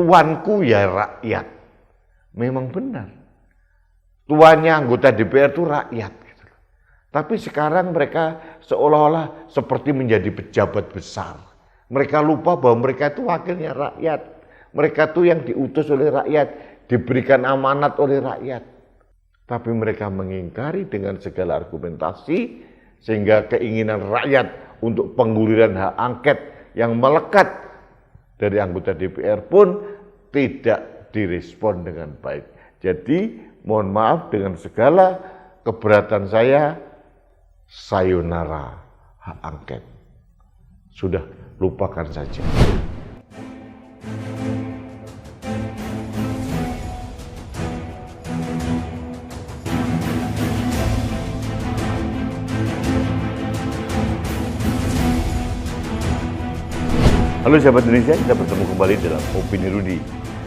tuanku ya rakyat. Memang benar. Tuannya anggota DPR itu rakyat. Gitu. Tapi sekarang mereka seolah-olah seperti menjadi pejabat besar. Mereka lupa bahwa mereka itu wakilnya rakyat. Mereka itu yang diutus oleh rakyat, diberikan amanat oleh rakyat. Tapi mereka mengingkari dengan segala argumentasi, sehingga keinginan rakyat untuk pengguliran hak angket yang melekat dari anggota DPR pun tidak direspon dengan baik. Jadi mohon maaf dengan segala keberatan saya, sayonara hak angket. Sudah, lupakan saja. Halo sahabat Indonesia, kita bertemu kembali dalam Opini Rudy.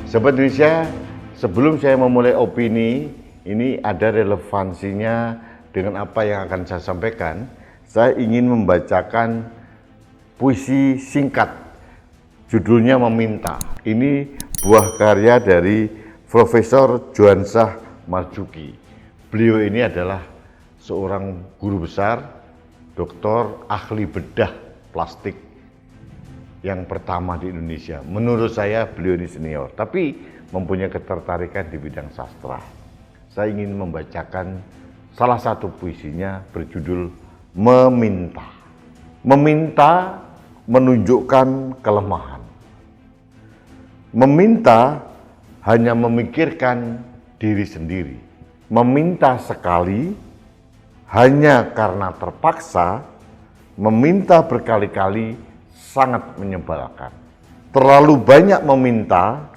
Sahabat Indonesia, sebelum saya memulai opini, ini ada relevansinya dengan apa yang akan saya sampaikan. Saya ingin membacakan puisi singkat, judulnya Meminta. Ini buah karya dari Profesor Johansyah Marzuki. Beliau ini adalah seorang guru besar, doktor ahli bedah plastik yang pertama di Indonesia. Menurut saya beliau ini senior, tapi mempunyai ketertarikan di bidang sastra. Saya ingin membacakan salah satu puisinya berjudul Meminta. Meminta menunjukkan kelemahan. Meminta hanya memikirkan diri sendiri. Meminta sekali hanya karena terpaksa. Meminta berkali-kali sangat menyebalkan. Terlalu banyak meminta,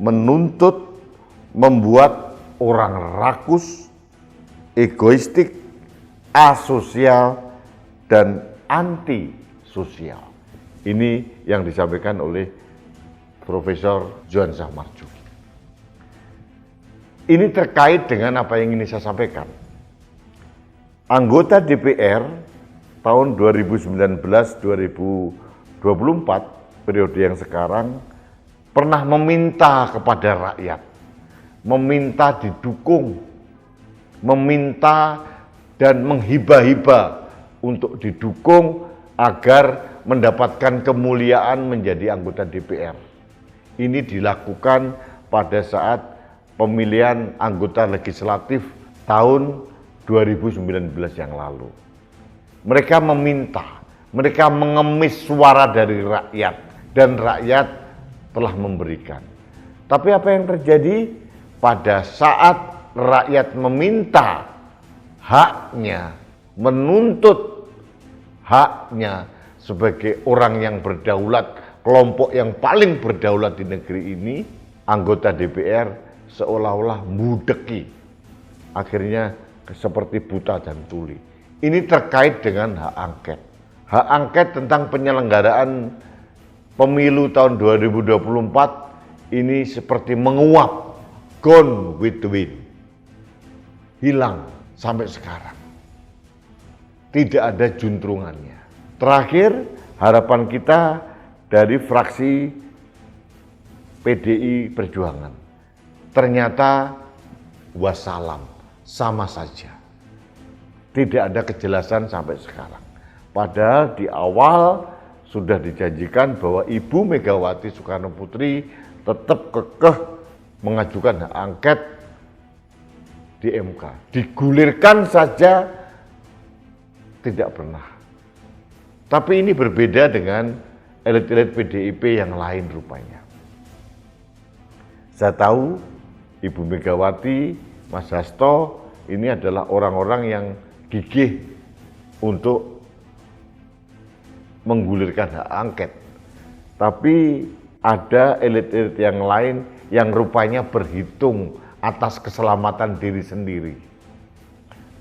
menuntut, membuat orang rakus, egoistik, asosial, dan anti-sosial. Ini yang disampaikan oleh Profesor Johansyah Marzuki. Ini terkait dengan apa yang ingin saya sampaikan. Anggota DPR tahun 2019-2024, periode yang sekarang, pernah meminta kepada rakyat, meminta didukung, meminta dan menghibah-hibah untuk didukung agar mendapatkan kemuliaan menjadi anggota DPR. Ini dilakukan pada saat pemilihan anggota legislatif tahun 2019 yang lalu. Mereka meminta, mereka mengemis suara dari rakyat, dan rakyat telah memberikan. Tapi apa yang terjadi pada saat rakyat meminta haknya, menuntut haknya sebagai orang yang berdaulat, kelompok yang paling berdaulat di negeri ini, anggota DPR seolah-olah mudeki. Akhirnya seperti buta dan tuli. Ini terkait dengan hak angket. Hak angket tentang penyelenggaraan pemilu tahun 2024 ini seperti menguap, gone with the wind. Hilang sampai sekarang. Tidak ada juntrungannya. Terakhir, harapan kita dari fraksi PDI Perjuangan. Ternyata wassalam, sama saja. Tidak ada kejelasan sampai sekarang. Padahal di awal sudah dijanjikan bahwa Ibu Megawati Soekarno Putri tetap kekeh mengajukan hak angket di MK. Digulirkan saja tidak pernah. Tapi ini berbeda dengan elit-elit PDIP yang lain rupanya. Saya tahu Ibu Megawati, Mas Hasto ini adalah orang-orang yang gigih untuk menggulirkan hak angket. Tapi ada elit-elit yang lain yang rupanya berhitung atas keselamatan diri sendiri.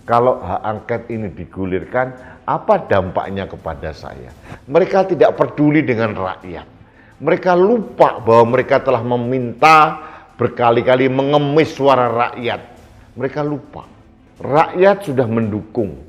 Kalau hak angket ini digulirkan, apa dampaknya kepada saya? Mereka tidak peduli dengan rakyat. Mereka lupa bahwa mereka telah meminta berkali-kali, mengemis suara rakyat. Mereka lupa. Rakyat sudah mendukung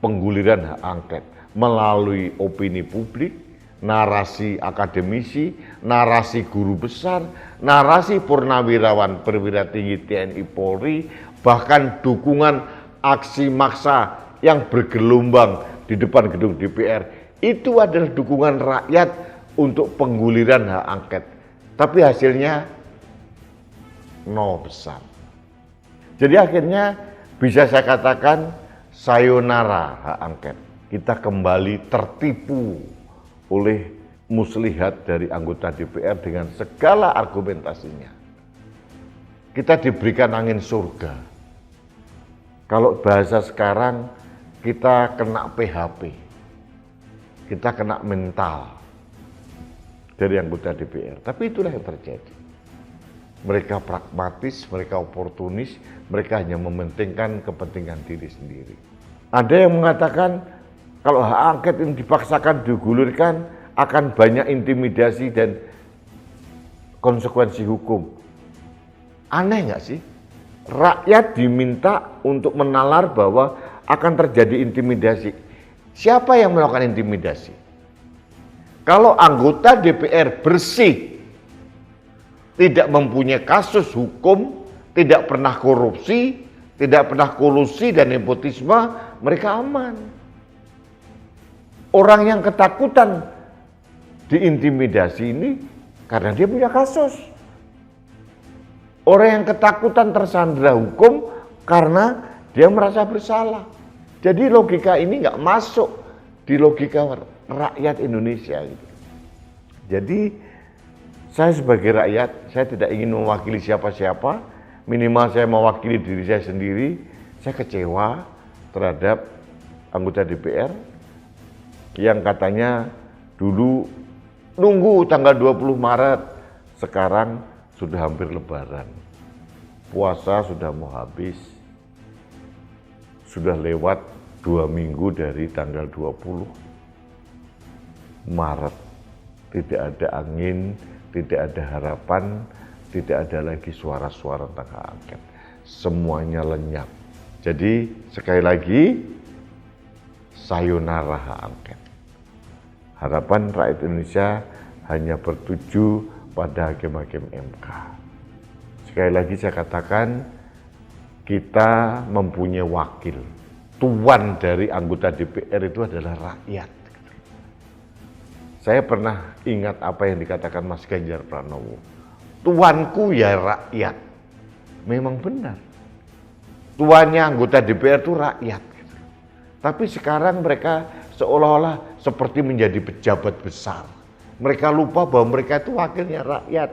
pengguliran hak angket melalui opini publik, narasi akademisi, narasi guru besar, narasi purnawirawan perwira tinggi TNI Polri, bahkan dukungan aksi maksa yang bergelombang di depan gedung DPR. Itu adalah dukungan rakyat untuk pengguliran hak angket. Tapi hasilnya nol besar. Jadi akhirnya bisa saya katakan sayonara hak angket. Kita kembali tertipu oleh muslihat dari anggota DPR dengan segala argumentasinya. Kita diberikan angin surga. Kalau bahasa sekarang, kita kena PHP. Kita kena mental dari anggota DPR. Tapi itulah yang terjadi. Mereka pragmatis, mereka oportunis, mereka hanya mementingkan kepentingan diri sendiri. Ada yang mengatakan, kalau hak angket ini dipaksakan digulirkan, akan banyak intimidasi dan konsekuensi hukum. Aneh nggak sih? Rakyat diminta untuk menalar bahwa akan terjadi intimidasi. Siapa yang melakukan intimidasi? Kalau anggota DPR bersih, tidak mempunyai kasus hukum, tidak pernah korupsi, tidak pernah kolusi dan nepotisme, mereka aman. Orang yang ketakutan diintimidasi ini karena dia punya kasus. Orang yang ketakutan tersandera hukum karena dia merasa bersalah. Jadi logika ini nggak masuk di logika rakyat Indonesia. Jadi saya sebagai rakyat, saya tidak ingin mewakili siapa-siapa. Minimal saya mewakili diri saya sendiri. Saya kecewa terhadap anggota DPR yang katanya dulu nunggu tanggal 20 Maret, sekarang sudah hampir Lebaran. Puasa sudah mau habis, sudah lewat 2 minggu dari tanggal 20 Maret. Tidak ada angin, tidak ada harapan, tidak ada lagi suara-suara tentang hak angket. Semuanya lenyap. Jadi sekali lagi, sayonara hak angket. Harapan rakyat Indonesia hanya bertuju pada hakim-hakim MK. Sekali lagi saya katakan, kita mempunyai wakil. Tuan dari anggota DPR itu adalah rakyat. Saya pernah ingat apa yang dikatakan Mas Ganjar Pranowo. Tuanku ya rakyat. Memang benar. Tuannya anggota DPR itu rakyat. Tapi sekarang mereka seolah-olah seperti menjadi pejabat besar. Mereka lupa bahwa mereka itu wakilnya rakyat.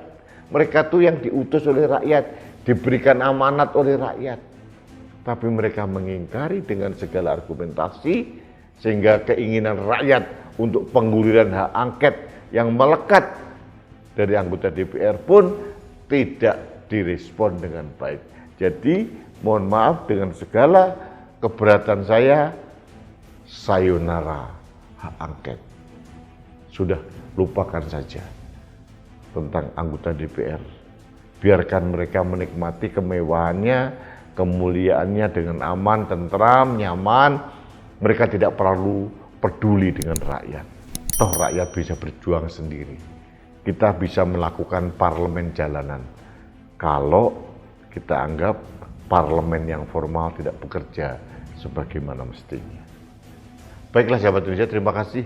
Mereka itu yang diutus oleh rakyat, diberikan amanat oleh rakyat. Tapi mereka mengingkari dengan segala argumentasi, sehingga keinginan rakyat untuk pengguliran hak angket yang melekat dari anggota DPR pun tidak direspon dengan baik. Jadi mohon maaf dengan segala keberatan saya, sayonara hak angket. Sudah lupakan saja tentang anggota DPR. Biarkan mereka menikmati kemewahannya, kemuliaannya dengan aman, tentram, nyaman. Mereka tidak perlu peduli dengan rakyat. Toh rakyat bisa berjuang sendiri. Kita bisa melakukan parlemen jalanan. Kalau kita anggap parlemen yang formal tidak bekerja sebagaimana mestinya. Baiklah sahabat Indonesia, terima kasih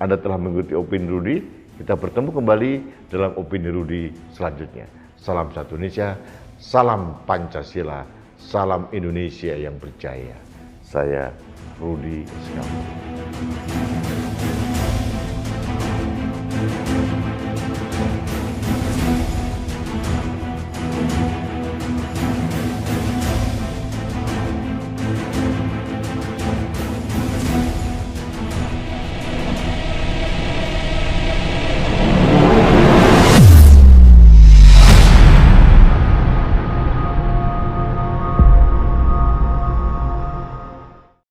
Anda telah mengikuti Opini Rudy. Kita bertemu kembali dalam Opini Rudy selanjutnya. Salam satu Indonesia, salam Pancasila, salam Indonesia yang berjaya. Saya Rudy Sekamu.